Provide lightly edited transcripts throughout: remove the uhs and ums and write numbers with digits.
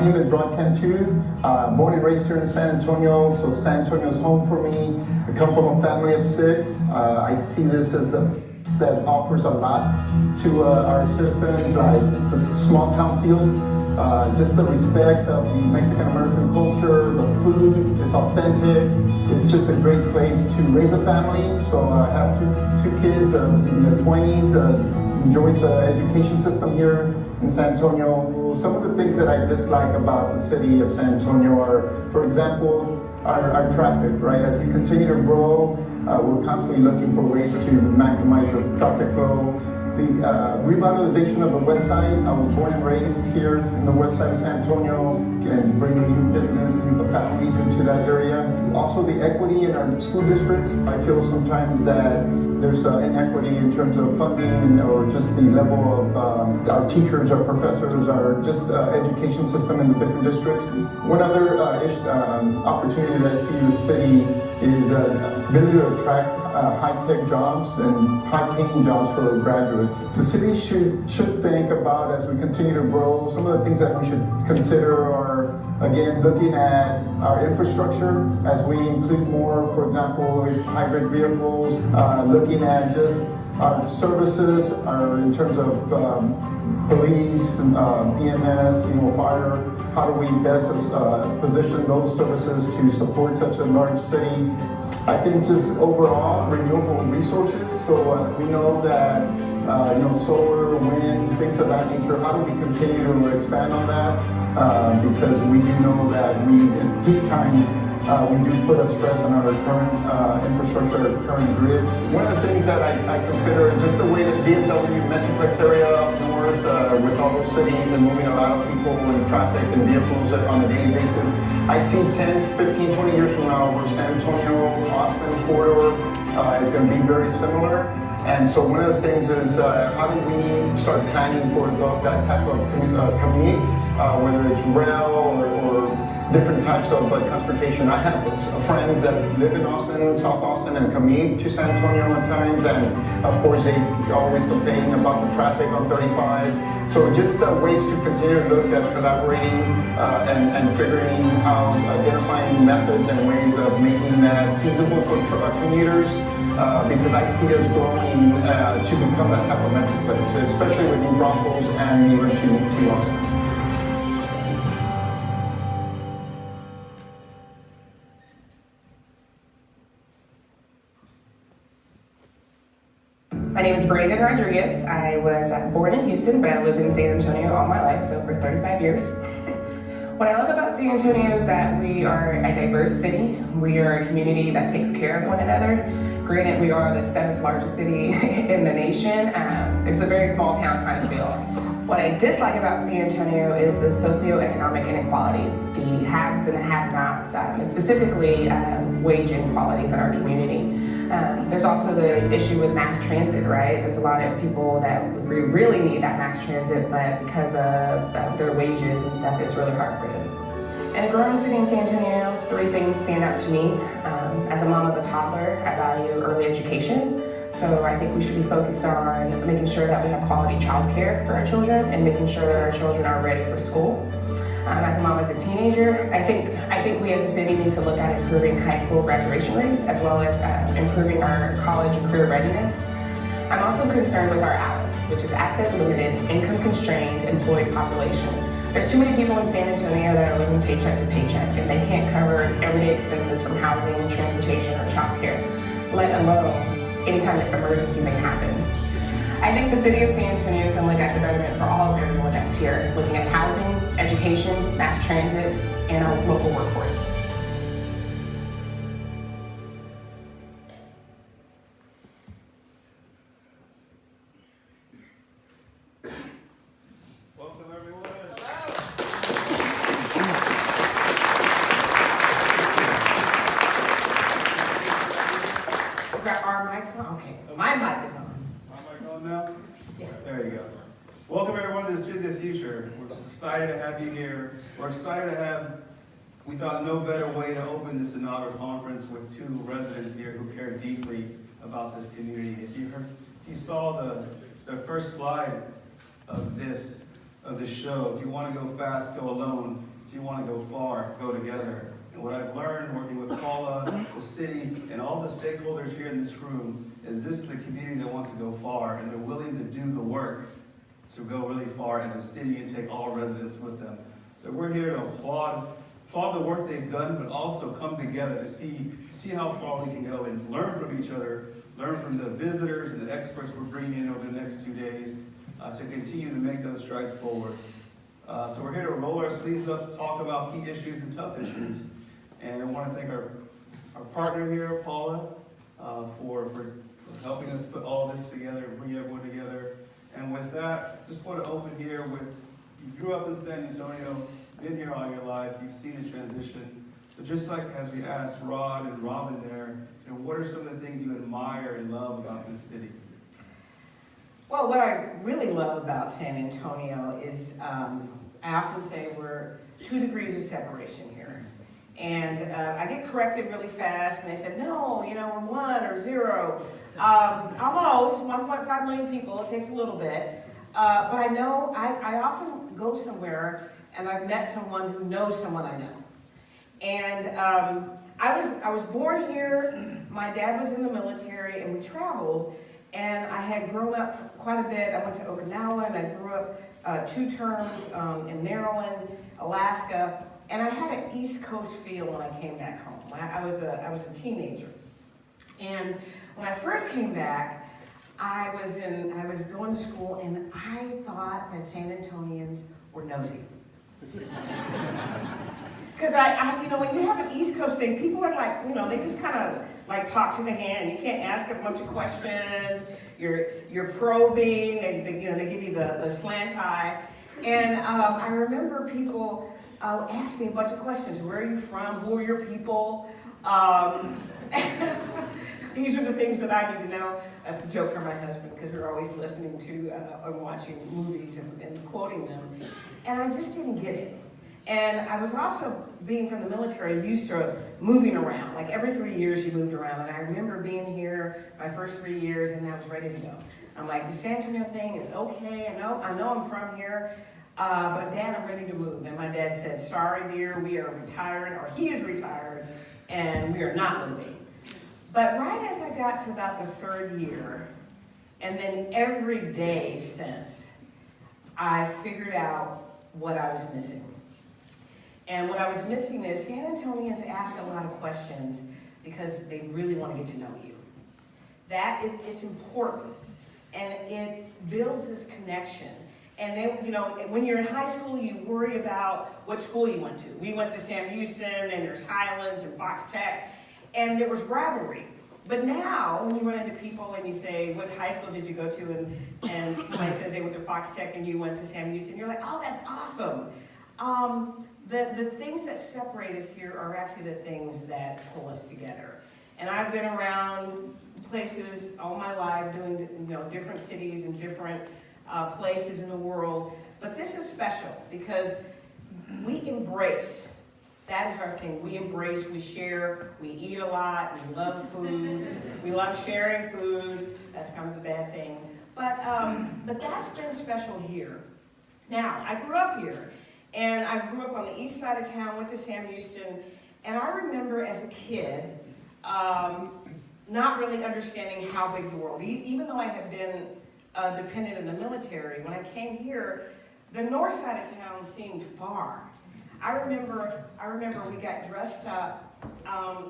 name is Ron Cantu. Born and raised here in San Antonio, so San Antonio's home for me. I come from a family of 6. I see this as a that offers a lot to our citizens. It's a small town feel. Just the respect of the Mexican American culture, the food is authentic. It's just a great place to raise a family. So I have two kids in their 20s. Enjoyed the education system here in San Antonio. Some of the things that I dislike about the city of San Antonio are, for example, our traffic, right? As we continue to grow, we're constantly looking for ways to maximize the traffic flow. The revitalization of the west side. I was born and raised here in the west side of San Antonio, and bringing new business, new families into that area. Also the equity in our school districts. I feel sometimes that there's inequity in terms of funding or just the level of our teachers, our professors, our just education system in the different districts. One other opportunity that I see in the city is ability to attract high-tech jobs and high-paying jobs for graduates. The city should think about, as we continue to grow, some of the things that we should consider are, again, looking at our infrastructure as we include more, for example, hybrid vehicles, looking at just our services, in terms of police, EMS, fire. How do we best position those services to support such a large city? I think just overall renewable resources. So we know that solar, wind, things of that nature. How do we continue to expand on that? Because we do know that in peak times, we do put a stress on our current infrastructure, our current grid. One of the things that I consider just the way that DFW Metroplex area up north with all those cities and moving a lot of people and traffic and vehicles on a daily basis. I see 10, 15, 20 years from now where San Antonio, Austin corridor is going to be very similar. And so one of the things is how do we start planning for that type of commute, whether it's rail or different types of transportation. I have friends that live in Austin, South Austin, and commute to San Antonio at times, and of course they always complain about the traffic on 35. So just ways to continue to look at collaborating and figuring out, identifying methods and ways of making that feasible for commuters, because I see us growing to become that type of metroplex, especially with New Braunfels and even to Austin. My name is Brandon Rodriguez. I was born in Houston, but I lived in San Antonio all my life, so for 35 years. What I love about San Antonio is that we are a diverse city. We are a community that takes care of one another. Granted, we are the 7th largest city in the nation. It's a very small town kind of feel. What I dislike about San Antonio is the socioeconomic inequalities, the haves and the have-nots, and specifically wage inequalities in our community. There's also the issue with mass transit, right? There's a lot of people that really need that mass transit, but because of their wages and stuff, it's really hard for them. In a growing city in San Antonio, 3 things stand out to me. As a mom of a toddler, I value early education. So I think we should be focused on making sure that we have quality childcare for our children and making sure that our children are ready for school. As a mom, as a teenager, I think we as a city need to look at improving high school graduation rates as well as improving our college and career readiness. I'm also concerned with our ALICE, which is asset limited, income constrained, employed population. There's too many people in San Antonio that are living paycheck to paycheck and they can't cover everyday expenses from housing, transportation, or childcare, let alone any type of emergency may happen. I think the city of San Antonio can look at the betterment for all of everyone that's here, looking at housing, education, mass transit, and our local workforce. Welcome everyone. Got our mics on? Okay, my mic is on. Now? Yeah. There you go. Welcome everyone to the City of the Future. We're excited to have you here. We're excited to have, we thought no better way to open this inaugural conference with 2 residents here who care deeply about this community. If you saw the first slide of the show, if you want to go fast, go alone, if you want to go far, go together. And what I've learned working with Paula, the city, and all the stakeholders here in this room is this is a community that wants to go far, and they're willing to do the work to go really far as a city and take all residents with them. So we're here to applaud the work they've done, but also come together to see how far we can go and learn from each other, learn from the visitors and the experts we're bringing in over the next 2 days to continue to make those strides forward. So we're here to roll our sleeves up, talk about key issues and tough issues. And I want to thank our partner here, Paula, for helping us put all this together and bring everyone together. And with that, just want to open here with, you grew up in San Antonio, been here all your life, you've seen the transition. So just like as we asked Rod and Robin there, you know, what are some of the things you admire and love about this city? Well, what I really love about San Antonio is, I often say we're 2 degrees of separation here. And I get corrected really fast, and they said, no, you know, we're 1 or 0. Almost 1.5 million people, it takes a little bit. But I know, I often go somewhere, and I've met someone who knows someone I know. And I was born here, my dad was in the military, and we traveled. And I had grown up quite a bit. I went to Okinawa, and I grew up 2 terms in Maryland, Alaska, and I had an East Coast feel when I came back home. I was a teenager, and when I first came back, I was going to school, and I thought that San Antonians were nosy. Because you know, when you have an East Coast thing, people are like, you know, they just kind of like talk to the hand. You can't ask a bunch of questions. You're probing, and they, you know, they give you the slant eye. And I remember people ask me a bunch of questions. Where are you from? Who are your people? These are the things that I need to know. That's a joke from my husband, because we're always listening to and watching movies and quoting them. And I just didn't get it. And I was also, being from the military, used to moving around. Like every 3 years you moved around. And I remember being here my first 3 years, and I was ready to go. I'm like, the San Antonio thing is okay. I know I'm from here, but Dad, I'm ready to move. And my dad said, sorry, dear, we are retired, or he is retired, and we are not moving. But right as I got to about the 3rd year, and then every day since, I figured out what I was missing. And what I was missing is San Antonians ask a lot of questions because they really want to get to know you. It's important, and it builds this connection. And then, you know, when you're in high school, you worry about what school you went to. We went to Sam Houston, and there's Highlands and Fox Tech, and there was rivalry. But now, when you run into people and you say, what high school did you go to? And somebody says they went to Fox Tech and you went to Sam Houston, you're like, oh, that's awesome. The things that separate us here are actually the things that pull us together. And I've been around places all my life, doing, you know, different cities and different places in the world. But this is special because we embrace. That is our thing. We embrace, we share, we eat a lot, we love food, we love sharing food. That's kind of a bad thing. But that's been special here. Now, I grew up here. And I grew up on the east side of town, went to Sam Houston, and I remember as a kid not really understanding how big the world, even though I had been dependent in the military, when I came here, the north side of town seemed far. I remember we got dressed up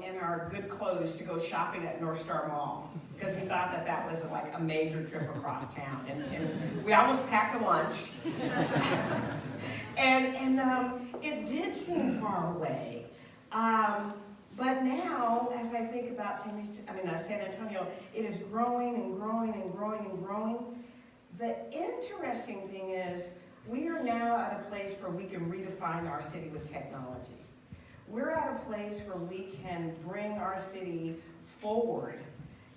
in our good clothes to go shopping at North Star Mall, because we thought that was like a major trip across town, and we almost packed a lunch. And it did seem far away. But now, as I think about San Antonio, it is growing and growing and growing and growing. The interesting thing is, we are now at a place where we can redefine our city with technology. We're at a place where we can bring our city forward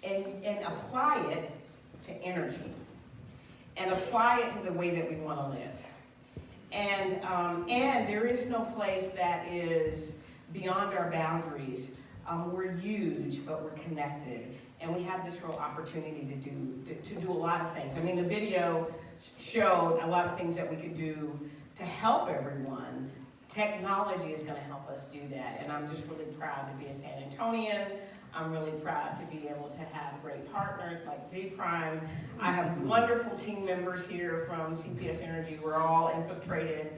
and apply it to energy and apply it to the way that we want to live. And there is no place that is beyond our boundaries. We're huge, but we're connected. And we have this real opportunity to do a lot of things. I mean, the video showed a lot of things that we could do to help everyone. Technology is going to help us do that, and I'm just really proud to be a San Antonian. I'm really proud to be able to have great partners like Zpryme. I have wonderful team members here from CPS Energy. We're all infiltrated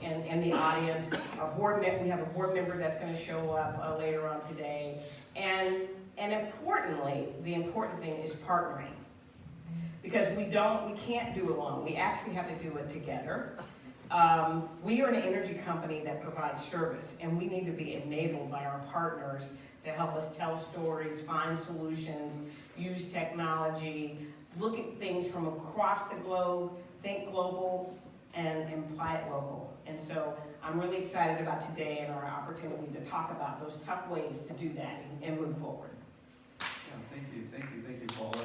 in the audience. We have a board member that's going to show up later on today. And importantly, the important thing is partnering. Because we can't do it alone. We actually have to do it together. We are an energy company that provides service, and we need to be enabled by our partners to help us tell stories, find solutions, use technology, look at things from across the globe, think global, and apply it local. And so I'm really excited about today and our opportunity to talk about those tough ways to do that and move forward. Yeah, thank you, Paula.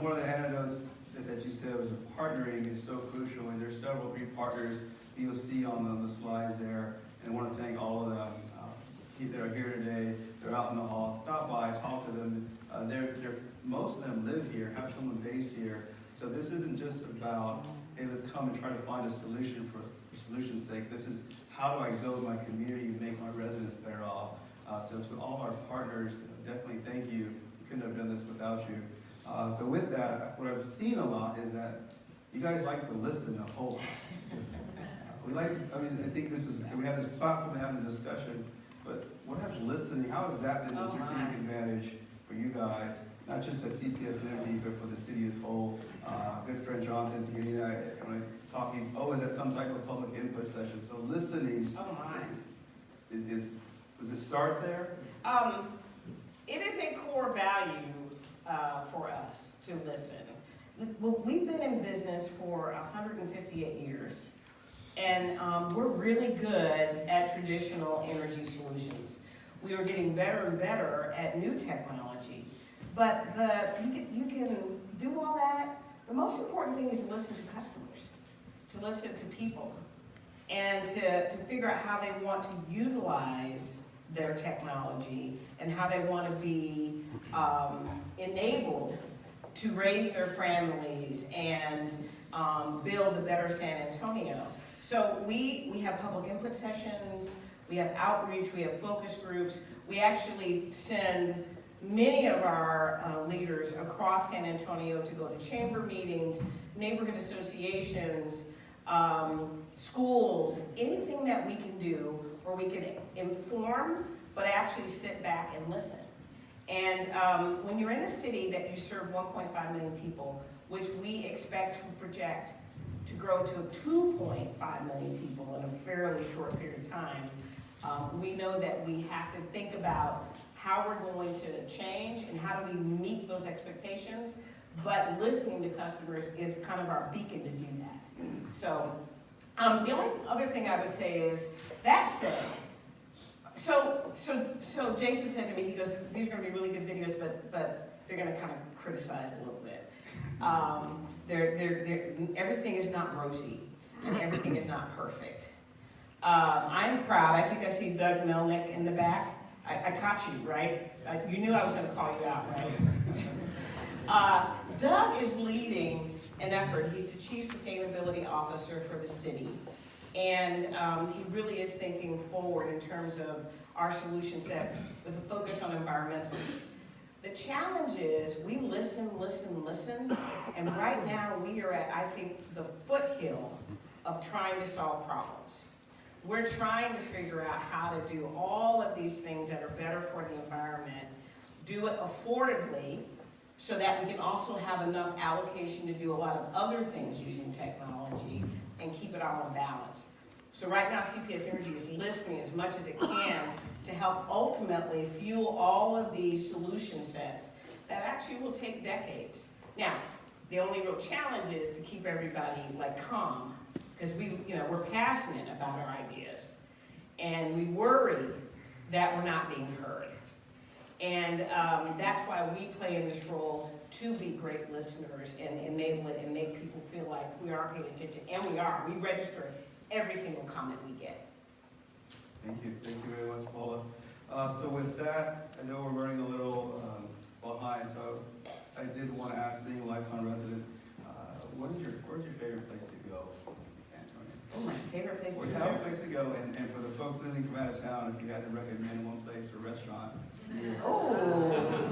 One of the anecdotes that you said was partnering is so crucial, and there's several great partners you'll see on the slides there. And I want to thank all of them that are here today. They're out in the hall. Stop by, talk to them. Most of them live here, have someone based here. So this isn't just about, hey, let's come and try to find a solution for solution's sake. This is, how do I build my community and make my residents better off? So to all our partners, definitely thank you. We couldn't have done this without you. So with that, what I've seen a lot is that you guys like to listen a whole lot. We like to, I think we have this platform to have this discussion, but what has listening, how has that been a strategic advantage for you guys, not just at CPS Energy, but for the city as a whole? Good friend Jonathan, Tijerina, when I talk, he's always at some type of public input session. So listening, does it start there? It is a core value for us to listen. We've been in business for 158 years, and we're really good at traditional energy solutions. We are getting better and better at new technology, but you can do all that. The most important thing is to listen to customers, to listen to people, and to figure out how they want to utilize their technology and how they want to be enabled to raise their families and build a better San Antonio. So we have public input sessions, we have outreach, we have focus groups. We actually send many of our leaders across San Antonio to go to chamber meetings, neighborhood associations, schools, anything that we can do where we can inform, but actually sit back and listen. And when you're in a city that you serve 1.5 million people, which we expect to project to grow to 2.5 million people in a fairly short period of time, we know that we have to think about how we're going to change and how do we meet those expectations, but listening to customers is kind of our beacon to do that. So the only other thing I would say is, that said, so Jason said to me, he goes, these are going to be really good videos, but they're going to kind of criticize a little bit. Everything is not rosy, and everything is not perfect. I'm proud. I think I see Doug Melnick in the back. I caught you, right? You knew I was going to call you out, right? Doug is leading an effort. He's the Chief Sustainability Officer for the city. And he really is thinking forward in terms of our solution set with a focus on environmental. The challenge is we listen, and right now we are at, I think, the foothill of trying to solve problems. We're trying to figure out how to do all of these things that are better for the environment, do it affordably, so that we can also have enough allocation to do a lot of other things using technology and keep it all in balance. So right now CPS Energy is listening as much as it can to help ultimately fuel all of these solution sets that actually will take decades. Now, the only real challenge is to keep everybody calm, because we're passionate about our ideas, and we worry that we're not being heard. And that's why we play in this role to be great listeners and enable it and make people feel like we are paying attention. And we are. We register every single comment we get. Thank you. Thank you very much, Paula. So with that, I know we're running a little behind, so I did want to ask, being a lifetime resident, favorite place to go in San Antonio? Oh, my favorite place to What's your go? favorite place to go? And for the folks visiting from out of town, if you had to recommend one place or restaurant, Oh.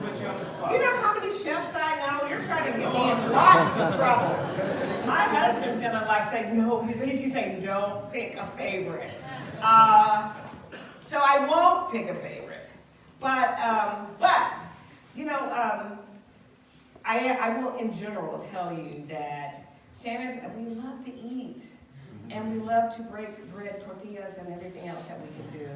put you on the spot. You know how many chefs I know? You're trying to get me in lots of trouble. My husband's gonna like say no. He's saying don't pick a favorite. So I won't pick a favorite. But you know, I will in general tell you that San Antonio, we love to eat, and we love to break bread, tortillas, and everything else that we can do.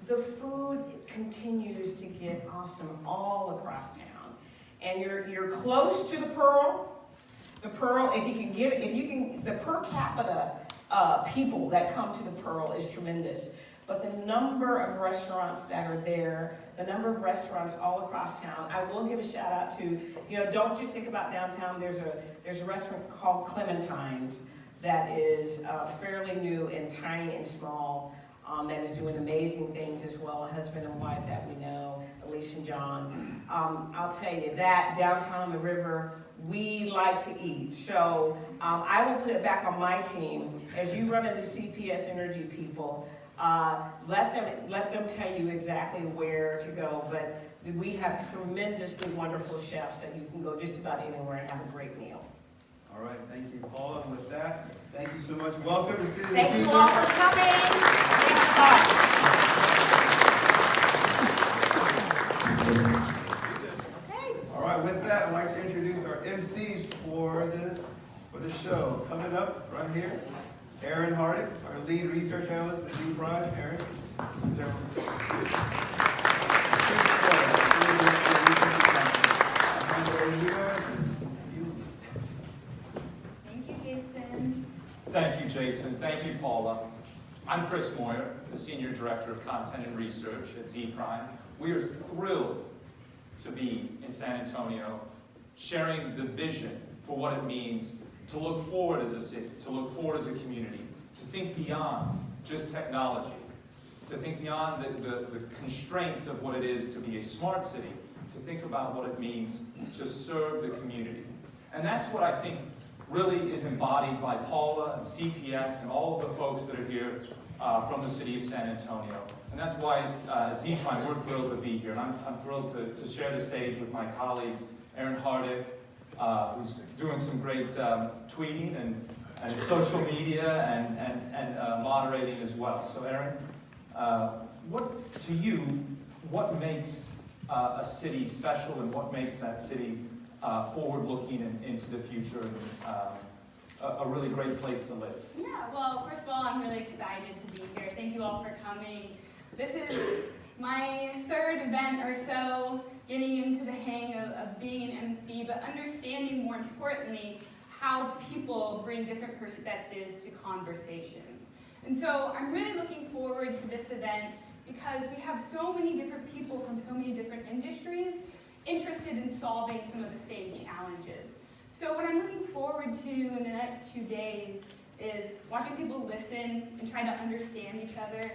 The food continues to get awesome all across town, and you're close to the Pearl. The Pearl, if you can, the per capita people that come to the Pearl is tremendous. But the number of restaurants that are there, the number of restaurants all across town, I will give a shout out to, you know, don't just think about downtown. There's a restaurant called Clementine's that is fairly new and tiny and small, that is doing amazing things as well, a husband and wife that we know, Elise and John. I'll tell you that downtown on the river, we like to eat. So I will put it back on my team. As you run into CPS Energy people, let them tell you exactly where to go. But we have tremendously wonderful chefs that you can go just about anywhere and have a great meal. All right, thank you, Paula. With that, thank you so much. Welcome to City of the Thank you Future. all for coming. All right, with that, I'd like to introduce our MCs for the show. Coming up right here, Aaron Hardick, our lead research analyst at Zpryme. Aaron. Thank you, Jason. Thank you, Jason. Thank you, Paula. I'm Chris Moyer, the Senior Director of Content and Research at Zpryme. We are thrilled to be in San Antonio, sharing the vision for what it means to look forward as a city, to look forward as a community, to think beyond just technology, to think beyond the constraints of what it is to be a smart city, to think about what it means to serve the community. And that's what I think really is embodied by Paula and CPS and all of the folks that are here from the city of San Antonio. And that's why at Zpryme, we're thrilled to be here. And I'm thrilled to share the stage with my colleague, Aaron Hardick, who's doing some great tweeting and social media and moderating as well. So Aaron, what makes a city special, and what makes that city forward-looking and into the future, and a really great place to live? Yeah, well, first of all, I'm really excited to be here. Thank you all for coming. This is my third event or so, getting into the hang of being an MC, but understanding more importantly how people bring different perspectives to conversations. And so I'm really looking forward to this event because we have so many different people from so many different industries interested in solving some of the same challenges. So what I'm looking forward to in the next 2 days is watching people listen and try to understand each other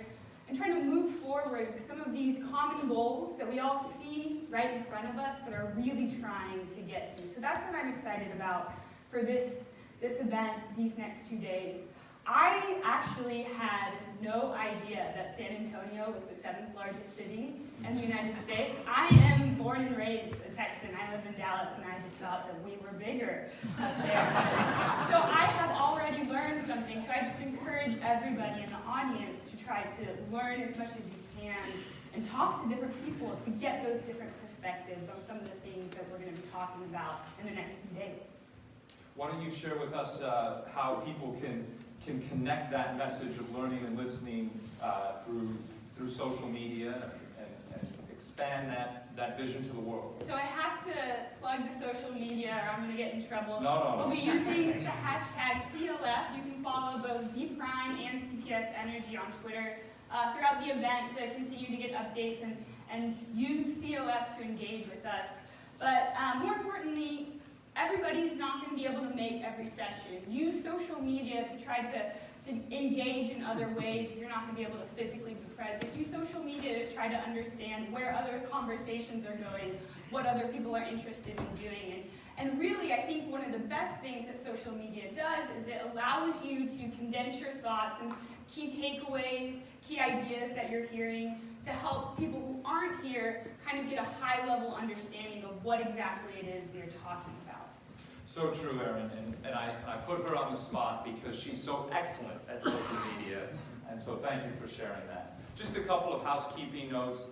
and trying to move forward with some of these common goals that we all see right in front of us but are really trying to get to. So that's what I'm excited about for this event, these next 2 days. I actually had no idea that San Antonio was the 7th largest city in the United States. I am born and raised a Texan. I live in Dallas, and I just thought that we were bigger up there. So I have already learned something, so I just encourage everybody in the audience to try to learn as much as you can and talk to different people to get those different perspectives on some of the things that we're going to be talking about in the next few days. Why don't you share with us how people can connect that message of learning and listening through social media and expand that vision to the world? So I have to plug the social media or I'm going to get in trouble. No. We'll be using the hashtag CLF. You can follow both Zpryme and CPS Energy on Twitter throughout the event to continue to get updates and use CLF to engage with us. But more importantly, everybody's not going to be able to make every session. Use social media to try to to engage in other ways if you're not going to be able to physically be present. Use social media to try to understand where other conversations are going, what other people are interested in doing. And really, I think one of the best things that social media does is it allows you to condense your thoughts and key takeaways, key ideas that you're hearing to help people who aren't here kind of get a high-level understanding of what exactly it is we're talking about. So true, Erin, and I put her on the spot because she's so excellent at social media, and so thank you for sharing that. Just a couple of housekeeping notes.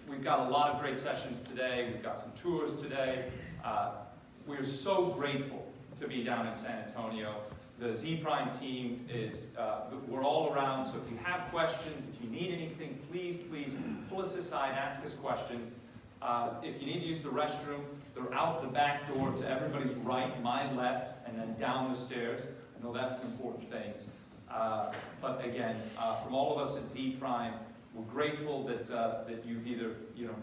We've got a lot of great sessions today. We've got some tours today. We're so grateful to be down in San Antonio. The Zpryme team is, we're all around, so if you have questions, if you need anything, please pull us aside, ask us questions. If you need to use the restroom, they're out the back door to everybody's right, my left, and then down the stairs. I know that's an important thing. But again, from all of us at Zpryme, we're grateful that you've either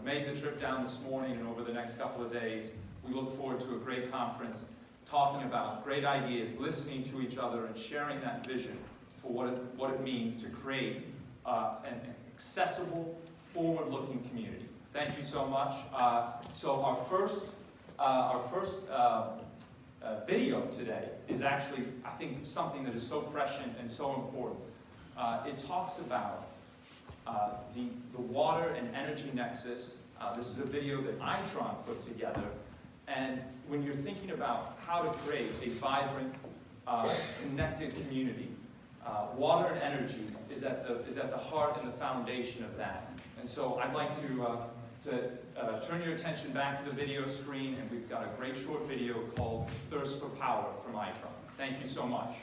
made the trip down this morning and over the next couple of days. We look forward to a great conference, talking about great ideas, listening to each other, and sharing that vision for what it means to create an accessible, forward-looking community. Thank you so much. So our first video today is actually, I think, something that is so prescient and so important. It talks about the water and energy nexus. This is a video that Itron put together. And when you're thinking about how to create a vibrant, connected community, water and energy is at the heart and the foundation of that. And so I'd like to turn your attention back to the video screen, and we've got a great short video called Thirst for Power from Itron. Thank you so much.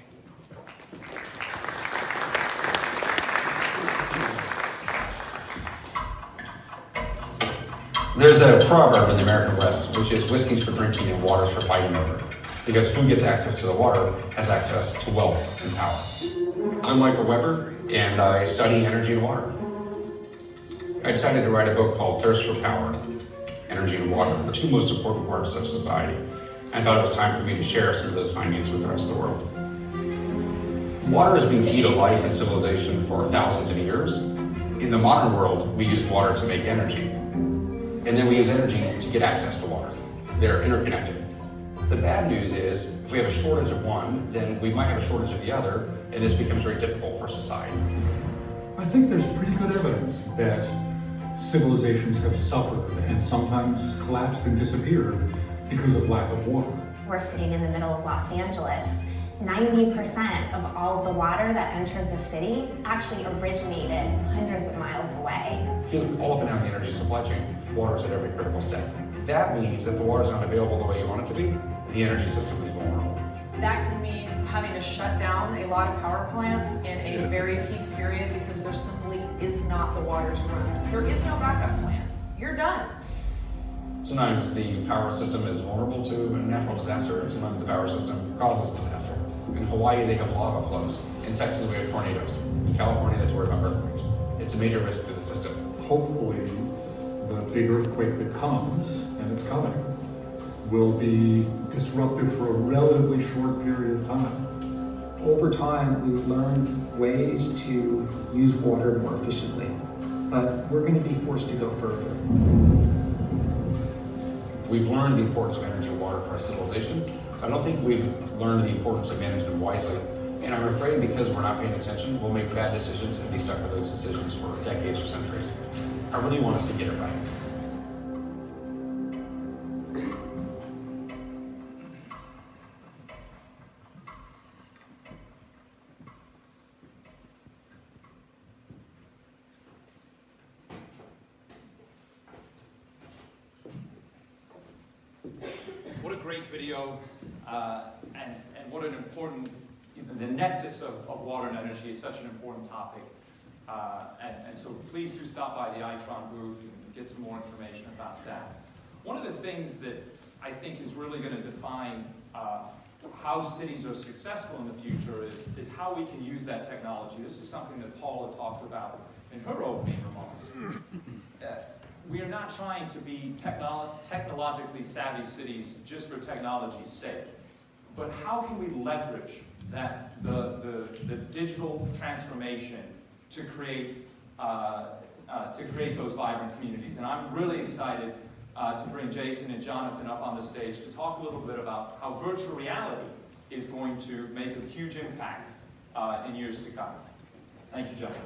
There's a proverb in the American West, which is whiskey's for drinking and water's for fighting over. Because who gets access to the water has access to wealth and power. I'm Michael Weber, and I study energy and water. I decided to write a book called Thirst for Power, Energy and Water, the two most important parts of society. I thought it was time for me to share some of those findings with the rest of the world. Water has been key to life and civilization for thousands of years. In the modern world, we use water to make energy. And then we use energy to get access to water. They're interconnected. The bad news is, if we have a shortage of one, then we might have a shortage of the other, and this becomes very difficult for society. I think there's pretty good evidence that civilizations have suffered and sometimes collapsed and disappeared because of lack of water. We're sitting in the middle of Los Angeles. 90% of all of the water that enters the city actually originated hundreds of miles away. If you look all up and down the energy supply chain, water is at every critical step. That means that the water is not available the way you want it to be, the energy system is vulnerable. That can mean having to shut down a lot of power plants in a very peak period because there simply is not the water to run. There is no backup plan. You're done. Sometimes the power system is vulnerable to a natural disaster, and sometimes the power system causes disaster. In Hawaii, they have lava flows. In Texas, we have tornadoes. In California, that's worried about earthquakes. It's a major risk to the system. Hopefully, the big earthquake that comes, and it's coming, will be disruptive for a relatively short period of time. Over time, we've learned ways to use water more efficiently, but we're going to be forced to go further. We've learned the importance of energy and water for our civilization. I don't think we've learned the importance of managing them wisely. And I'm afraid because we're not paying attention, we'll make bad decisions and be stuck with those decisions for decades or centuries. I really want us to get it right. What a great video, and what an important, the nexus of water and energy is such an important topic. And so please do stop by the Itron booth and get some more information about that. One of the things that I think is really going to define how cities are successful in the future is how we can use that technology. This is something that Paula talked about in her opening remarks. We are not trying to be technologically savvy cities just for technology's sake, but how can we leverage that the digital transformation to create those vibrant communities. And I'm really excited to bring Jason and Jonathan up on the stage to talk a little bit about how virtual reality is going to make a huge impact in years to come. Thank you, gentlemen.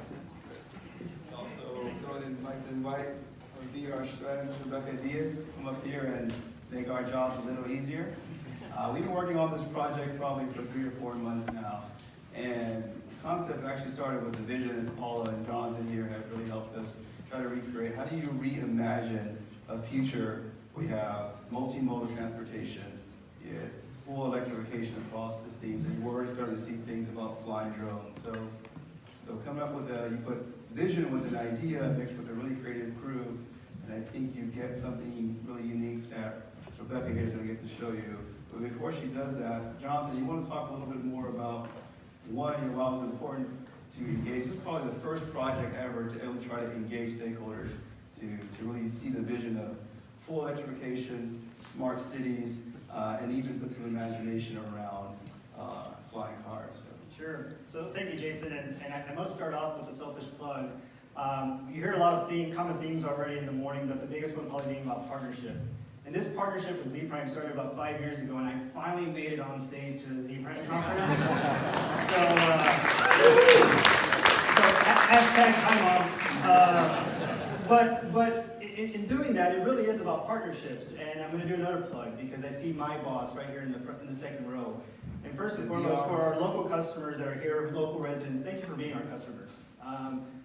Also, I'd like to invite our strategist, Rebecca Diaz, to come up here and make our jobs a little easier. We've been working on this project probably for 3 or 4 months now. And the concept actually started with the vision that Paula and Jonathan here have really helped us try to recreate. How do you reimagine a future where we have multimodal transportation, full electrification across the scenes, and we're already starting to see things about flying drones. So coming up with you put vision with an idea mixed with a really creative crew, and I think you get something really unique that Rebecca here is going to get to show you. But before she does that, Jonathan, you want to talk a little bit more about why it was important to engage. This is probably the first project ever to try to engage stakeholders to really see the vision of full electrification, smart cities, and even put some imagination around flying cars. Sure. So thank you, Jason. And I must start off with a selfish plug. You hear a lot of common themes already in the morning, but the biggest one probably being about partnership. And this partnership with Zpryme started about 5 years ago, and I finally made it on stage to the Zpryme conference. so hashtag time off. But in doing that, it really is about partnerships. And I'm going to do another plug because I see my boss right here in the second row. And first and foremost, for our local customers that are here, local residents, thank you for being our customers.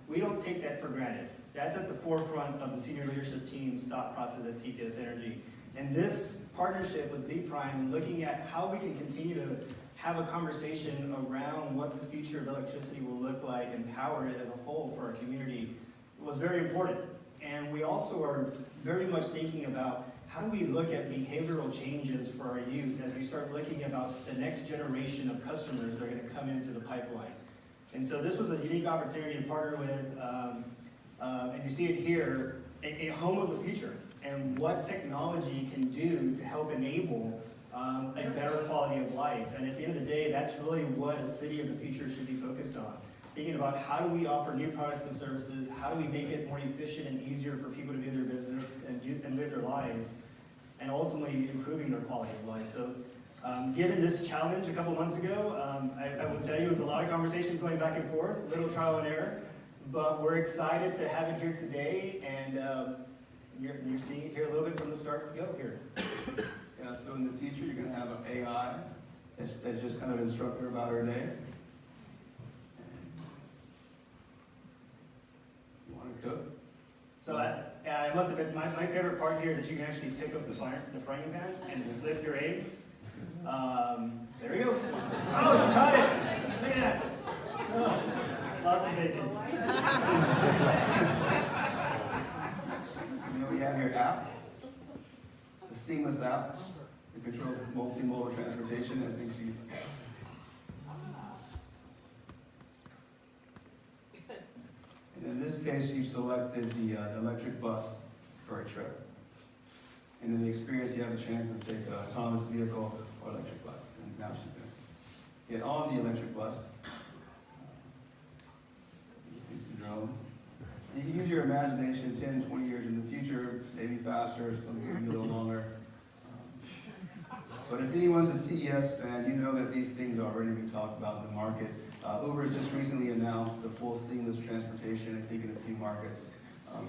We don't take that for granted. That's at the forefront of the senior leadership team's thought process at CPS Energy. And this partnership with Zpryme and looking at how we can continue to have a conversation around what the future of electricity will look like and power as a whole for our community was very important. And we also are very much thinking about how do we look at behavioral changes for our youth as we start looking about the next generation of customers that are going to come into the pipeline. And so this was a unique opportunity to partner with, and you see it here, a home of the future and what technology can do to help enable a better quality of life. And at the end of the day, that's really what a city of the future should be focused on. Thinking about how do we offer new products and services, how do we make it more efficient and easier for people to do their business and live their lives, and ultimately improving their quality of life. So given this challenge a couple months ago, I will tell you it was a lot of conversations going back and forth, little trial and error, but we're excited to have it here today, and you're seeing it here a little bit from the start go here. Yeah, so in the future, you're going to have an AI that's just kind of instructor about our day. You want to cook? So I must admit, my favorite part here is that you can actually pick up the frying pan and flip your eggs. There we go. Oh, she caught it. Look at that. Oh, lost the bacon. You know, we have your app, the seamless app that controls multimodal transportation. I think she. And in this case, you selected the electric bus for a trip. And in the experience, you have a chance to take an autonomous vehicle or electric bus. And now she's going to get on the electric bus. You see some drones. And you can use your imagination 10, 20 years in the future, maybe faster, something maybe a little longer. But if anyone's a CES fan, you know that these things are already being talked about in the market. Uber just recently announced the full seamless transportation, I think, in a few markets.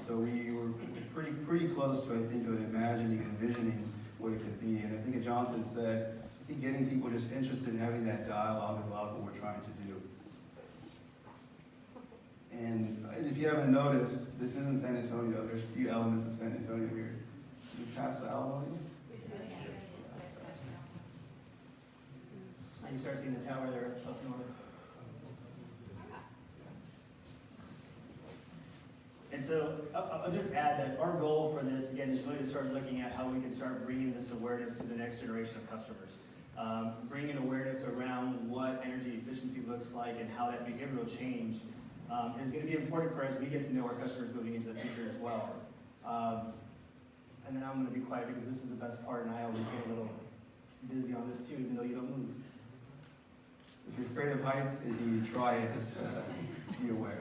So we were pretty close to, I think, imagining and envisioning what it could be. And I think as Jonathan said, I think getting people just interested in having that dialogue is a lot of what we're trying to do. And if you haven't noticed, this isn't San Antonio. There's a few elements of San Antonio here. Can you pass the Alamo? And you start seeing the tower there up north. And so I'll just add that our goal for this, again, is really to start looking at how we can start bringing this awareness to the next generation of customers. Bringing awareness around what energy efficiency looks like and how that behavioral change is going to be important for us as we get to know our customers moving into the future as well. And then I'm going to be quiet because this is the best part, and I always get a little dizzy on this too, even though you don't move. If you're afraid of heights and you try it, just be aware.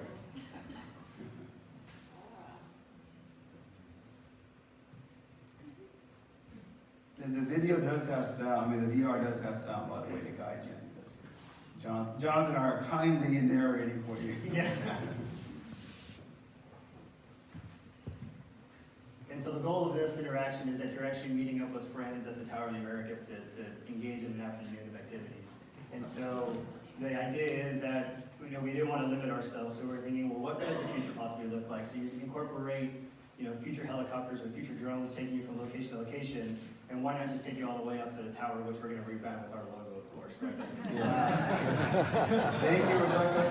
And the video does have sound, the VR does have sound, by the way, to guide you. Jonathan and I are kindly narrating for you. Yeah. And so the goal of this interaction is that you're actually meeting up with friends at the Tower of the America to engage in an afternoon of activities. And so the idea is that we didn't want to limit ourselves, so we're thinking, well, what could the future possibly look like? So you incorporate future helicopters or future drones taking you from location to location, and why not just take you all the way up to the tower, which we're going to revamp with our logo, of course, right? Thank you, Rebecca.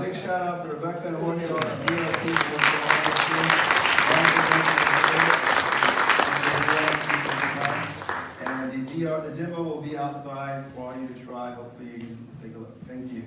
Big shout out to Rebecca and Jorge, our VIP. And the demo will be outside for all you to try. Hopefully you can take a look. Thank you.